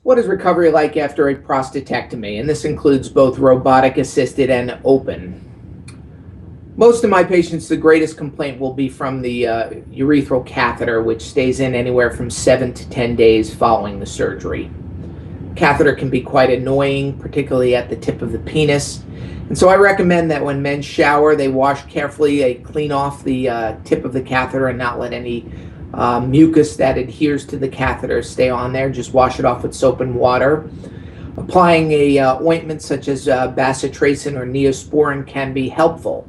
What is recovery like after a prostatectomy? And this includes both robotic assisted and open. Most of my patients, the greatest complaint will be from the urethral catheter, which stays in anywhere from 7 to 10 days following the surgery. Catheter can be quite annoying, particularly at the tip of the penis. And so I recommend that when men shower, they wash carefully, they clean off the tip of the catheter and not let any mucus that adheres to the catheter stay on there. Just wash it off with soap and water. Applying a ointment such as bacitracin or neosporin can be helpful.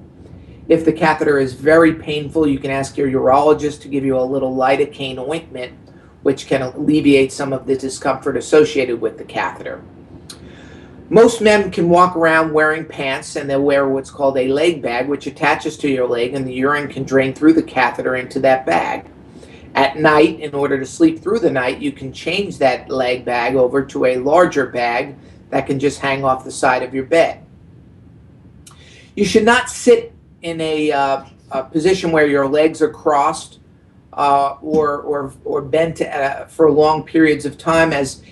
If the catheter is very painful, you can ask your urologist to give you a little lidocaine ointment, which can alleviate some of the discomfort associated with the catheter. Most men can walk around wearing pants, and they'll wear what's called a leg bag, which attaches to your leg, and the urine can drain through the catheter into that bag. At night, in order to sleep through the night, you can change that leg bag over to a larger bag that can just hang off the side of your bed. You should not sit in a position where your legs are crossed or bent for long periods of time, as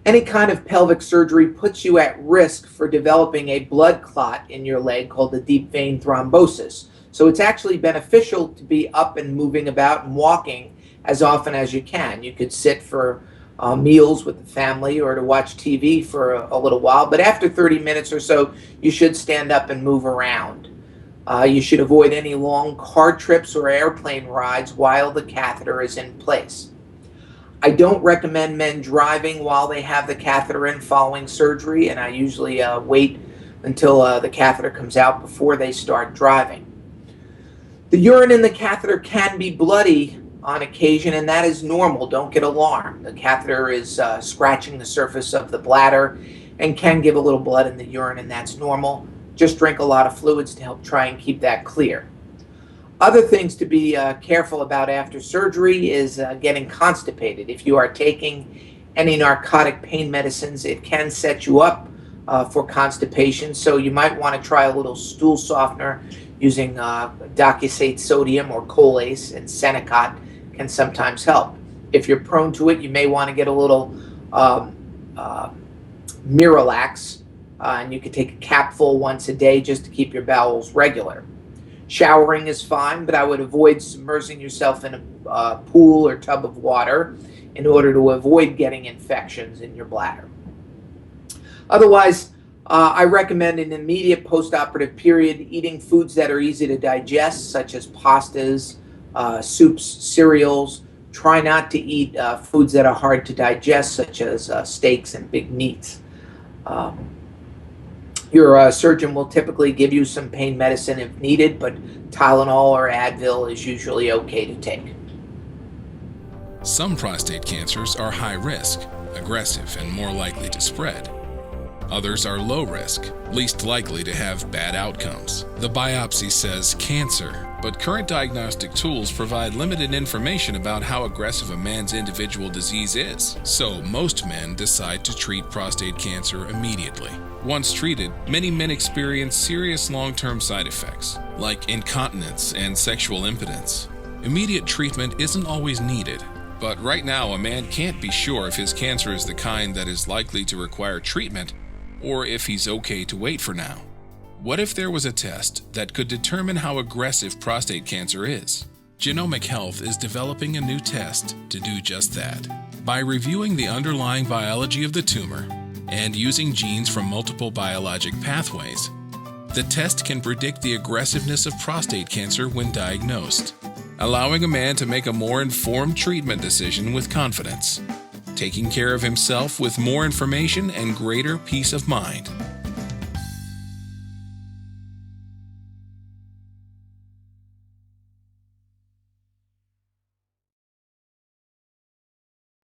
any kind of pelvic surgery puts you at risk for developing a blood clot in your leg called a deep vein thrombosis. So it's actually beneficial to be up and moving about and walking as often as you can. You could sit for meals with the family or to watch TV for a little while, but after 30 minutes or so, you should stand up and move around. You should avoid any long car trips or airplane rides while the catheter is in place. I don't recommend men driving while they have the catheter in following surgery, and I usually wait until the catheter comes out before they start driving. The urine in the catheter can be bloody on occasion, and that is normal. Don't get alarmed. The catheter is scratching the surface of the bladder and can give a little blood in the urine, and that's normal. Just drink a lot of fluids to help try and keep that clear. Other things to be careful about after surgery is getting constipated. If you are taking any narcotic pain medicines, it can set you up for constipation. So you might want to try a little stool softener using docusate sodium or Colace, and Senecot can sometimes help. If you're prone to it, you may want to get a little Miralax, and you could take a capful once a day just to keep your bowels regular. Showering is fine, but I would avoid submerging yourself in a pool or tub of water in order to avoid getting infections in your bladder. Otherwise, I recommend in the immediate post-operative period eating foods that are easy to digest, such as pastas, soups, cereals. Try not to eat foods that are hard to digest, such as steaks and big meats. Your surgeon will typically give you some pain medicine if needed, but Tylenol or Advil is usually okay to take. Some prostate cancers are high risk, aggressive, and more likely to spread. Others are low risk, least likely to have bad outcomes. The biopsy says cancer, but current diagnostic tools provide limited information about how aggressive a man's individual disease is. So most men decide to treat prostate cancer immediately. Once treated, many men experience serious long-term side effects, like incontinence and sexual impotence. Immediate treatment isn't always needed, but right now a man can't be sure if his cancer is the kind that is likely to require treatment or if he's okay to wait for now. What if there was a test that could determine how aggressive prostate cancer is? Genomic Health is developing a new test to do just that. By reviewing the underlying biology of the tumor and using genes from multiple biologic pathways, the test can predict the aggressiveness of prostate cancer when diagnosed, allowing a man to make a more informed treatment decision with confidence, taking care of himself with more information and greater peace of mind.